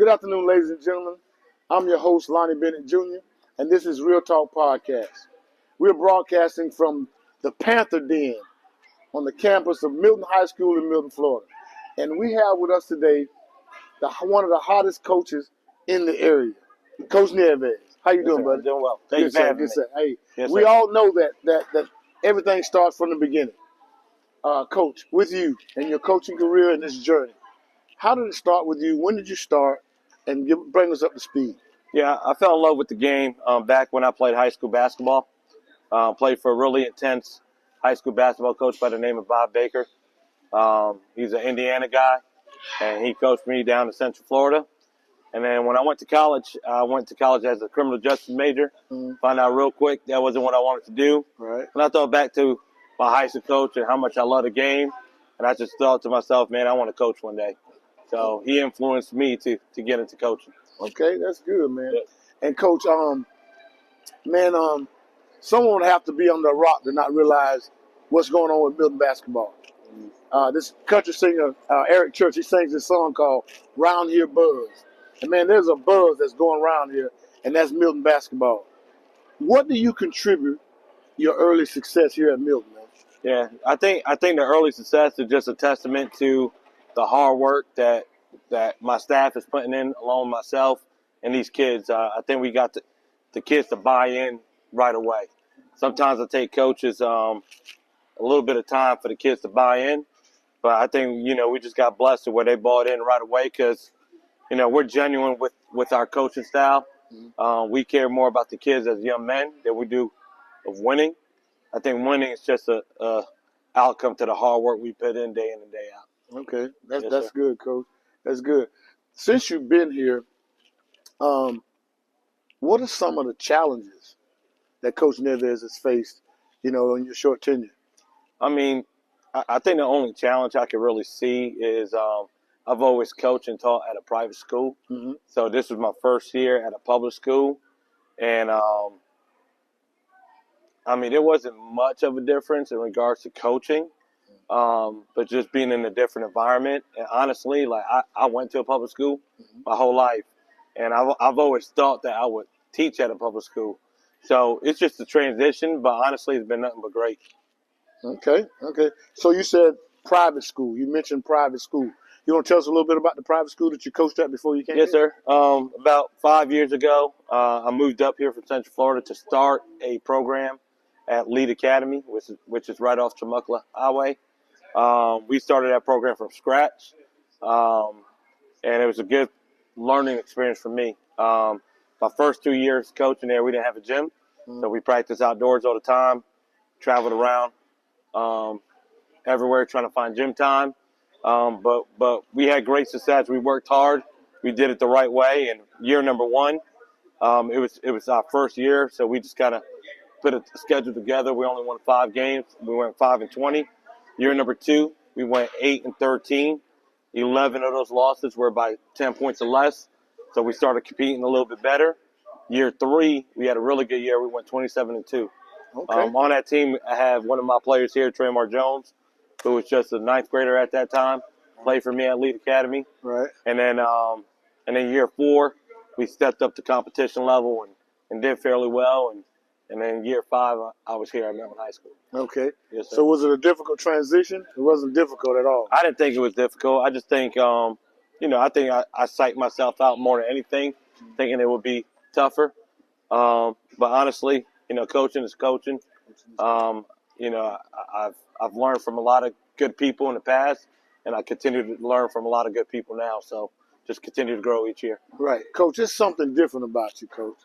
Good afternoon, ladies and gentlemen. I'm your host, Lonnie Bennett Jr., and this is Real Talk Podcast. We're broadcasting from the Panther Den on the campus of Milton High School in Milton, Florida. And we have with us today one of the hottest coaches in the area, Coach Nieves. How you doing, sir. buddy? I'm doing well. Thank you for having me. Hey, Yes, we sir. all know that everything starts from the beginning. Coach, with you and your coaching career and this journey, how did it start with you? When did you start? And bring us up to speed. Yeah, I fell in love with the game back when I played high school basketball. Played for a really intense high school basketball coach by the name of Bob Baker. He's an Indiana guy, and he coached me down in Central Florida. And then when I went to college as a criminal justice major. Found out real quick that wasn't what I wanted to do. Right. And I thought back to my high school coach and how much I love the game. And I just thought to myself, man, I want to coach one day. So he influenced me to get into coaching. Okay, that's good, man. Yeah. And Coach, someone would have to be under a rock to not realize what's going on with Milton basketball. This country singer, Eric Church, he sings this song called Round Here Buzz. And, man, there's a buzz that's going around here, and that's Milton basketball. What do you contribute your early success here at Milton, man? Yeah, I think the early success is just a testament to the hard work that my staff is putting in, along with myself and these kids. I think we got the kids to buy in right away. Sometimes it takes coaches a little bit of time for the kids to buy in, but I think we just got blessed where they bought in right away because we're genuine with our coaching style. We care more about the kids as young men than we do of winning. I think winning is just a outcome to the hard work we put in day and day out. Okay, that's sir. good, Coach. That's good. Since you've been here, what are some of the challenges that Coach Nieves has faced, in your short tenure? I mean, I think the only challenge I can really see is I've always coached and taught at a private school. Mm-hmm. So this was my first year at a public school. And, there wasn't much of a difference in regards to coaching, but just being in a different environment. And honestly, I went to a public school my whole life, and I've always thought that I would teach at a public school. So it's just a transition, but honestly, it's been nothing but great. Okay. So you said private school. You mentioned private school. You want to tell us a little bit about the private school that you coached at before you came Yes, here? sir. About 5 years ago, I moved up here from Central Florida to start a program at Lead Academy, which is right off Temecula Highway. We started that program from scratch, and it was a good learning experience for me. My first 2 years coaching there, we didn't have a gym, so we practiced outdoors all the time, traveled around everywhere trying to find gym time. But we had great success. We worked hard. We did it the right way. And year number one, it was our first year, so we just kind of put a schedule together. We only won 5 games. We went 5-20. Year number 2, we went 8-13. 11 of those losses were by 10 points or less. So we started competing a little bit better. Year 3, we had a really good year. We went 27-2. Okay. On that team, I have one of my players here, Traymar Jones, who was just a 9th grader at that time, played for me at Lead Academy. Right. And then year 4, we stepped up to competition level and did fairly well. And then year 5, I was here at Milton High School. Okay. Yes, sir. So was it a difficult transition? It wasn't difficult at all. I didn't think it was difficult. I just think, I think I psyched myself out more than anything, thinking it would be tougher. But honestly, coaching is coaching. I've learned from a lot of good people in the past, and I continue to learn from a lot of good people now. So just continue to grow each year. Right. Coach, there's something different about you, Coach.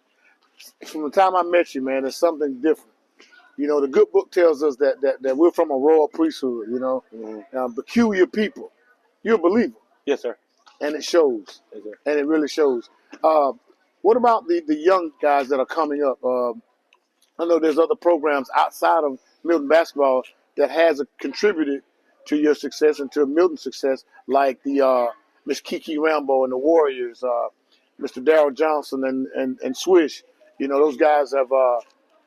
From the time I met you, man, there's something different. The good book tells us that we're from a royal priesthood, peculiar people. You're a believer. Yes, sir. And it shows. Yes, sir. And it really shows. What about the young guys that are coming up? I know there's other programs outside of Milton basketball that has contributed to your success and to Milton's success, like the Miss Kiki Rambo and the Warriors, Mr. Darrell Johnson and Swish. Those guys have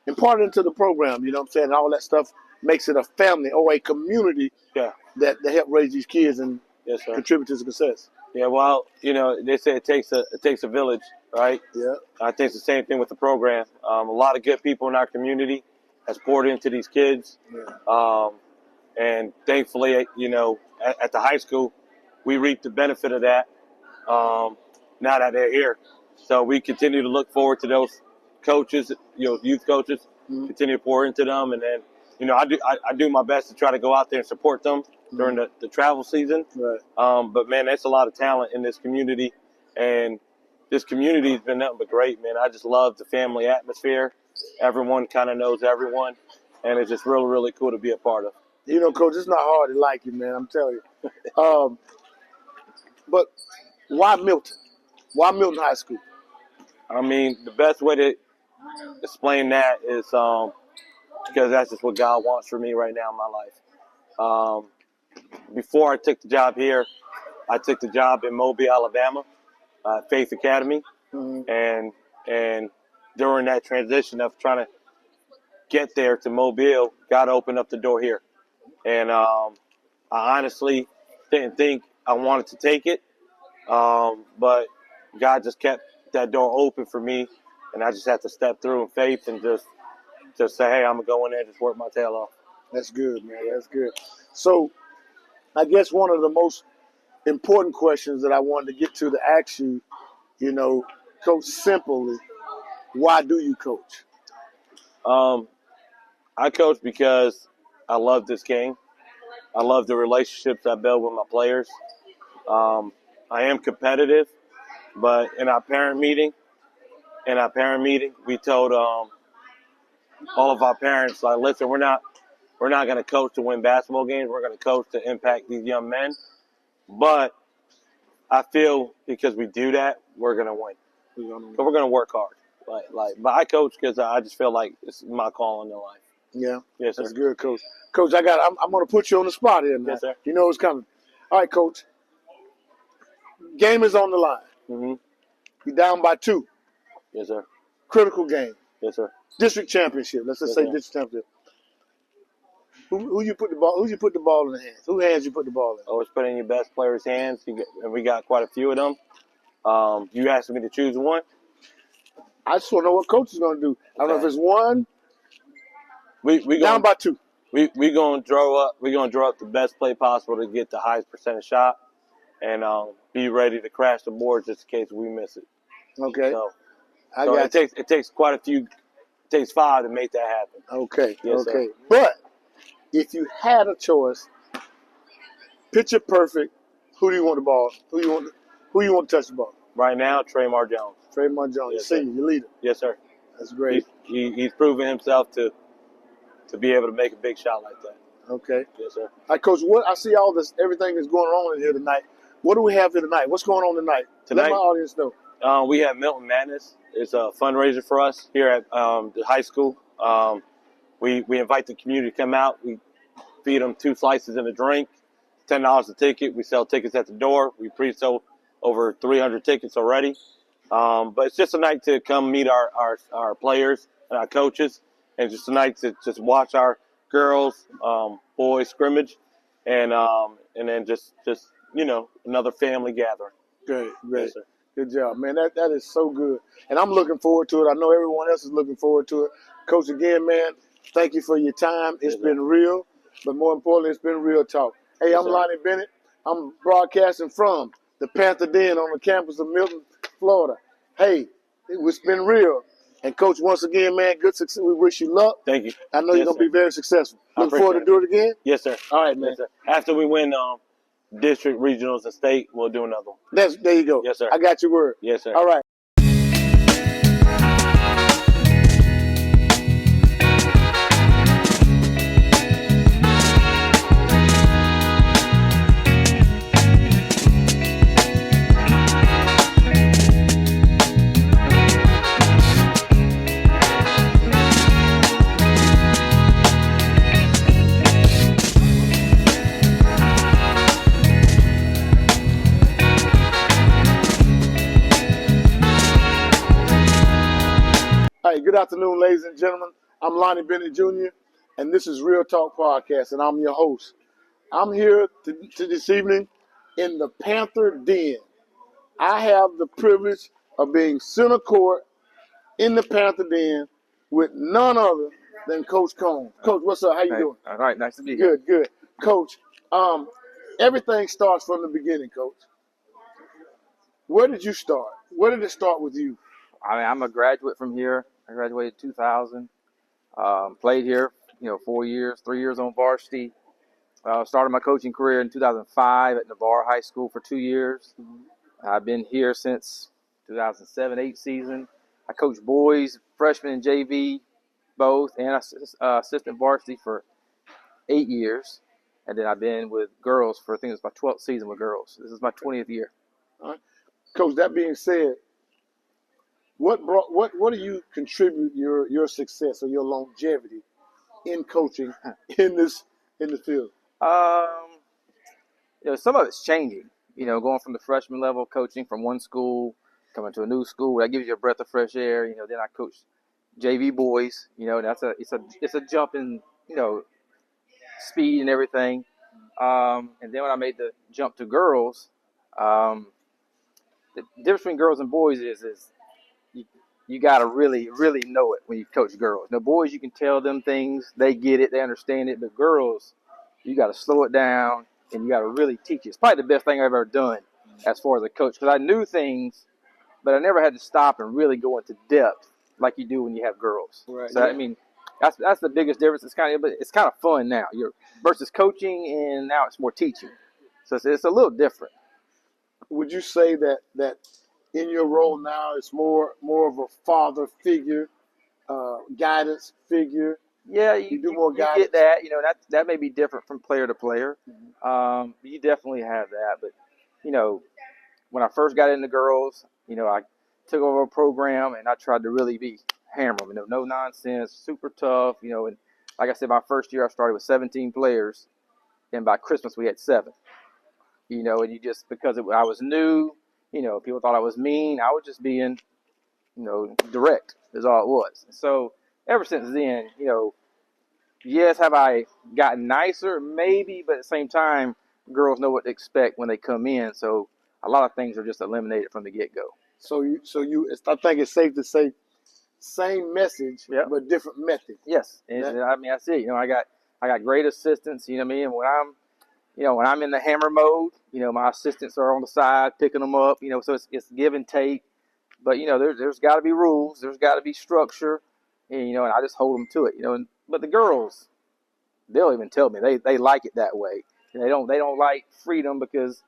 imparted into the program, you know what I'm saying? And all that stuff makes it a family or a community that help raise these kids and Yes, sir. contribute to success. Yeah, well, they say it takes a village, right? Yeah. I think it's the same thing with the program. A lot of good people in our community has poured into these kids, Yeah. and thankfully, at the high school, we reap the benefit of that. Now that they're here, so we continue to look forward to those coaches, youth coaches, Mm-hmm. continue to pour into them, and then, I do my best to try to go out there and support them during the travel season. Right. But man, that's a lot of talent in this community, and this community has been nothing but great, man. I just love the family atmosphere. Everyone kind of knows everyone, and it's just really, really cool to be a part of. Coach, it's not hard to like you, man. I'm telling you. But why Milton? Why Milton High School? I mean, the best way to explain that is because that's just what God wants for me right now in my life. Before I took the job here, I took the job in Mobile, Alabama, Faith Academy, and during that transition of trying to get there to Mobile, God opened up the door here, and I honestly didn't think I wanted to take it, but God just kept that door open for me, and I just had to step through in faith and just say, hey, I'm gonna go in there and just work my tail off. That's good, man. That's good. So, I guess one of the most important questions that I wanted to get to ask you, Coach, simply, why do you coach? I coach because I love this game. I love the relationships I build with my players. I am competitive, but in our parent meeting, we told all of our parents, like, listen, we're not going to coach to win basketball games. We're going to coach to impact these young men. But I feel because we do that, we're going to win. But we're going to work hard. But I coach because I just feel like it's my calling in life. Yeah, yes, sir. That's good, Coach. Coach, I'm going to put you on the spot here now. Yes, sir. You know it's coming. All right, Coach. Game is on the line. Mm-hmm. You're down by 2. Yes, sir. Critical game. Yes, sir. District championship. Let's just say district championship. Who you put the ball in the hands? Whose hands you put the ball in? Always put in your best players' hands. And we got quite a few of them. You asked me to choose one. I just want to know what coach is going to do. I don't know if it's one. We down by 2. We gonna draw up. We're gonna draw up the best play possible to get the highest percentage shot, and be ready to crash the board just in case we miss it. Okay. So it takes quite a few. It takes 5 to make that happen. Okay. Yes, okay. Sir. But if you had a choice, picture perfect, who do you want the ball? Who you want to touch the ball? Right now, Traymar Jones. Traymar Jones, yes, senior, your leader. Yes, sir. That's great. He's proven himself to be able to make a big shot like that. Okay. Yes, sir. All right, Coach, I see all this, everything that's going on in here tonight. What do we have here tonight? What's going on tonight? Let my audience know. We have Milton Madness. It's a fundraiser for us here at the high school. We invite the community to come out. We feed them 2 slices and a drink, $10 a ticket. We sell tickets at the door. We pre-sold over 300 tickets already. But it's just a night to come meet our players and our coaches, and just a night to just watch our girls, boys scrimmage, and then just another family gathering. Great. Yes, sir. Good job, man. That is so good. And I'm looking forward to it. I know everyone else is looking forward to it. Coach, again, man, thank you for your time. It's been real, but more importantly, it's been real talk. Hey, I'm Lonnie Bennett. I'm broadcasting from the Panther Den on the campus of Milton, Florida. Hey, it's been real. And, Coach, once again, man, good success. We wish you luck. Thank you. I know you're going to be very successful. Looking forward to do it again? Yes, sir. All right, man. Yes, sir. After we win district, regionals, and state, we'll do another one. There you go. Yes, sir. I got your word. Yes, sir. All right. Good afternoon, ladies and gentlemen. I'm Lonnie Bennett Jr., and this is Real Talk Podcast, and I'm your host. I'm here to this evening in the Panther Den. I have the privilege of being center court in the Panther Den with none other than Coach Combs. Coach, what's up? How you doing? All right, nice to be here. Good, good. Coach, everything starts from the beginning, Coach. Where did you start? Where did it start with you? I'm a graduate from here. I graduated in 2000. Played here, 4 years, 3 years on varsity. Started my coaching career in 2005 at Navarre High School for 2 years. I've been here since 2007-8 season. I coached boys, freshmen, and JV both, and assistant varsity for 8 years. And then I've been with girls for, I think it's my 12th season with girls. This is my 20th year. All right. Coach, that being said, what do you contribute your success or your longevity in coaching in the field? Some of it's changing. Going from the freshman level, coaching from one school, coming to a new school, that gives you a breath of fresh air. Then I coach JV boys. It's a jump in speed and everything. And then when I made the jump to girls, the difference between girls and boys is you got to really, really know it when you coach girls. Now, boys, you can tell them things. They get it. They understand it. But girls, you got to slow it down, and you got to really teach it. It's probably the best thing I've ever done as far as a coach, because I knew things, but I never had to stop and really go into depth like you do when you have girls. Right. So, that's the biggest difference. It's kind of fun now. You're versus coaching, and now it's more teaching. So it's a little different. Would you say that in your role now it's more of a father figure, guidance figure? Yeah, you do more you guidance. get that. That may be different from player to player. Mm-hmm. You definitely have that. But when I first got into girls, I took over a program and I tried to really be hammer them. No nonsense, super tough. And like I said, my first year I started with 17 players, and by Christmas we had 7. And you just because I was new, people thought I was mean. I was just being, direct is all it was. So ever since then, yes, have I gotten nicer? Maybe, but at the same time, girls know what to expect when they come in. So a lot of things are just eliminated from the get-go. So I think it's safe to say, same message, Yep. but different method. Yes, and I see it. I got great assistants. You know what I mean? And when I'm in the hammer mode, my assistants are on the side picking them up. So it's give and take. But there's got to be rules. There's got to be structure, and I just hold them to it. But the girls, they'll even tell me they like it that way. And they don't like freedom because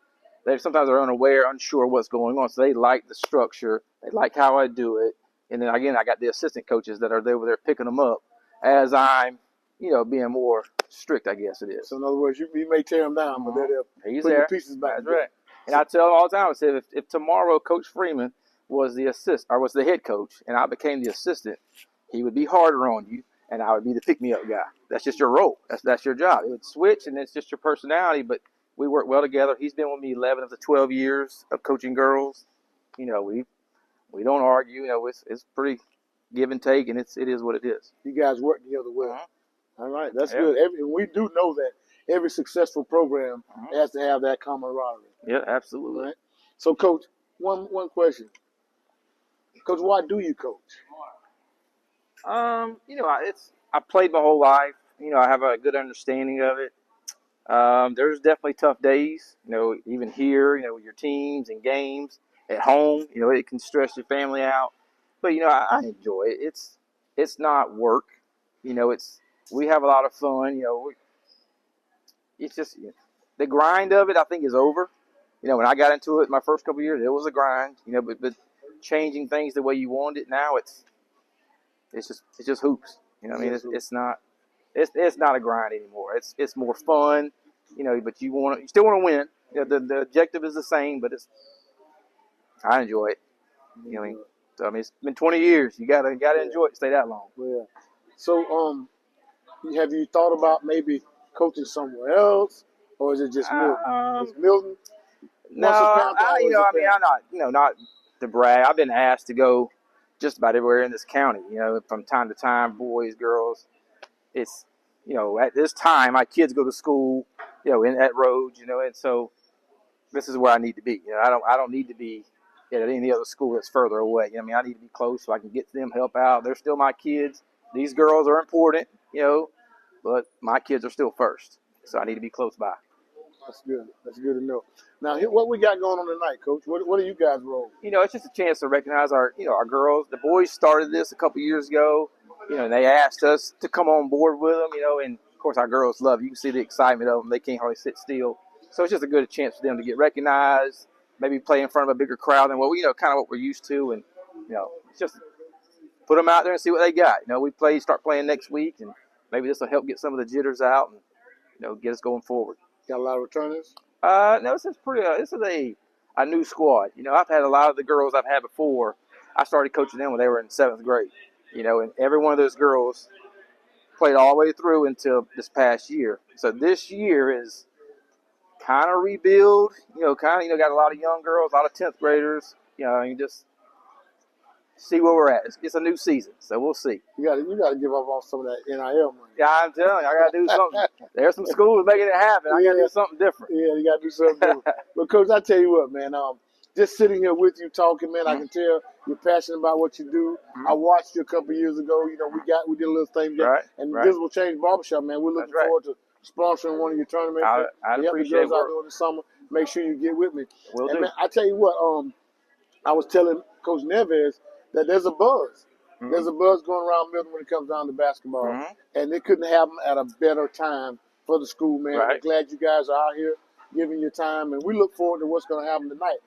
sometimes they're unaware, unsure what's going on. So they like the structure. They like how I do it. And then again, I got the assistant coaches that are over there picking them up as I'm, being more strict, I guess it is. So in other words, you may tear them down, but they're He's putting there. the pieces back. That's right. And I tell them all the time, I said, if tomorrow Coach Freeman was the head coach, and I became the assistant, he would be harder on you, and I would be the pick-me-up guy. That's just your role. That's your job. It would switch, and it's just your personality, but we work well together. He's been with me 11 of the 12 years of coaching girls. We don't argue. It's pretty give and take, and it is what it is. You guys work together well. Uh-huh. All right, that's good. We do know that every successful program has to have that camaraderie. Yeah, absolutely. Right? So, Coach, one question. Coach, why do you coach? I played my whole life. I have a good understanding of it. There's definitely tough days. Even here, with your teams and games at home. It can stress your family out. But I enjoy it. It's not work. We have a lot of fun. It's just the grind of it. I think is over. When I got into it my first couple of years, it was a grind. But changing things the way you want it now, it's just hoops. It's not a grind anymore. It's more fun. But you still want to win. The objective is the same, but I enjoy it. So it's been 20 years. You gotta enjoy it. Stay that long. Yeah. So have you thought about maybe coaching somewhere else, or is it just Milton? Is Milton? No, I'm not to brag. I've been asked to go just about everywhere in this county. From time to time, boys, girls. It's at this time, my kids go to school, at Rhodes, and so this is where I need to be. I don't need to be at any other school that's further away. I mean, I need to be close so I can get to them, help out. They're still my kids. These girls are important, but my kids are still first. So I need to be close by. That's good. That's good to know. Now, what we got going on tonight, Coach? What are you guys rolling? It's just a chance to recognize our girls. The boys started this a couple years ago, and they asked us to come on board with them, and of course our girls love it. You can see the excitement of them. They can't hardly sit still. So it's just a good chance for them to get recognized, maybe play in front of a bigger crowd than kind of what we're used to. And, it's just put them out there and see what they got. We start playing next week, and maybe this will help get some of the jitters out and, get us going forward. Got a lot of returners? No, this is a new squad. I've had a lot of the girls I've had before. I started coaching them when they were in 7th grade, and every one of those girls played all the way through until this past year. So this year is kind of rebuild, got a lot of young girls, a lot of 10th graders, you just see where we're at. It's a new season, so we'll see. You got to give up on some of that NIL money. Yeah, I'm telling you, I got to do something. There's some schools making it happen. I got to do something different. Yeah, you got to do something different. But, Coach, I tell you what, man, just sitting here with you talking, man, I can tell you're passionate about what you do. I watched you a couple of years ago. We did a little thing there. And Visible Change Barbershop, man, we're looking forward to sponsoring one of your tournaments. I'd appreciate the girls out there this summer. Make sure you get with me. Will do. Man, I tell you what, I was telling Coach Nieves that there's a buzz. There's a buzz going around Milton when it comes down to basketball. And they couldn't have them at a better time for the school, man. I'm glad you guys are out here giving your time, and we look forward to what's going to happen tonight.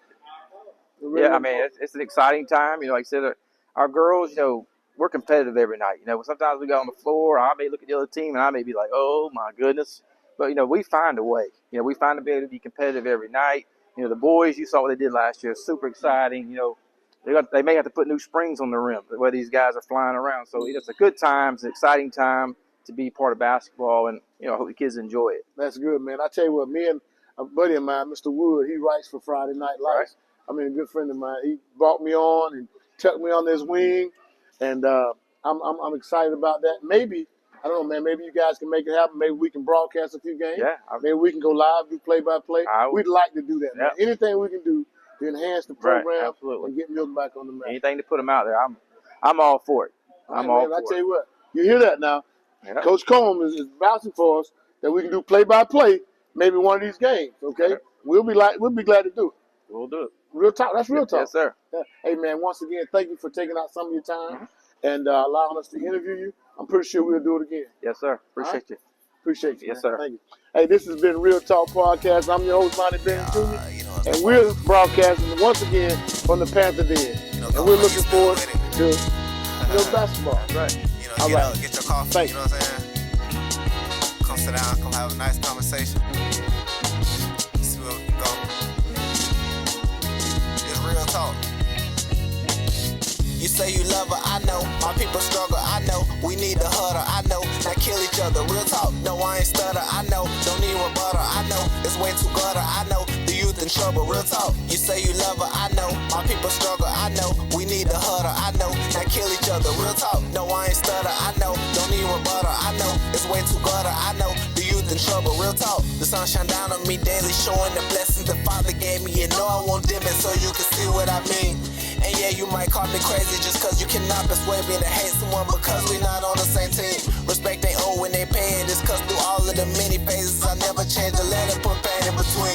Really it's an exciting time. Like I said, our girls, we're competitive every night. Sometimes we go on the floor, I may look at the other team, and I may be like, oh, my goodness. But, we find a way. We find a way to be competitive every night. The boys, you saw what they did last year, super exciting. They may have to put new springs on the rim where these guys are flying around. So it's a good time. It's an exciting time to be part of basketball, and, I hope the kids enjoy it. That's good, man. I tell you what, me and a buddy of mine, Mr. Wood, he writes for Friday Night Lights. A good friend of mine. He brought me on and tucked me on his wing, and I'm excited about that. Maybe, I don't know, man, maybe you guys can make it happen. Maybe we can broadcast a few games. Yeah. Maybe we can go live, do play-by-play. We'd like to do that, man. Anything we can do to enhance the program and get Milton back on the map. Anything to put them out there, I'm all for it. I tell you what, you hear that now. Yeah. Coach Combs is vouching for us that we can do play-by-play maybe one of these games, okay? We'll be glad to do it. We'll do it. Real talk. That's real talk. Yes, sir. Yeah. Hey, man, once again, thank you for taking out some of your time and allowing us to interview you. I'm pretty sure we'll do it again. Yes, sir. Appreciate you. Appreciate you. Yes, sir. Thank you. Hey, this has been Real Talk Podcast. I'm your host, Lonnie Bennett Jr., and we're broadcasting once again from the Panther Den. And we're looking forward to basketball. Right. All right. Get your coffee, Thank you know what I'm saying? Come sit down, come have a nice conversation. See where we can go. It's real talk. You say you love her, I know. My people struggle, I know. We need the huddle, I know. Not kill each other, real talk. No, I ain't stutter, I know. Don't need rebuttal, I know. It's way too gutter, I know. The youth in trouble, real talk. You say you love her, I know. My people struggle, I know. We need the huddle, I know. Not kill each other, real talk. No, I ain't stutter, I know. Don't need rebuttal, I know. It's way too gutter, I know. The youth in trouble, real talk. The sun shine down on me daily, showing the blessings the Father gave me. You know I won't dim it so you can see what I mean. And yeah, you might call me crazy just cause you cannot persuade me to hate someone because we not on the same team. Respect they owe when they pay it. It's cause through all of the many phases I never changed a letter, put pain in between.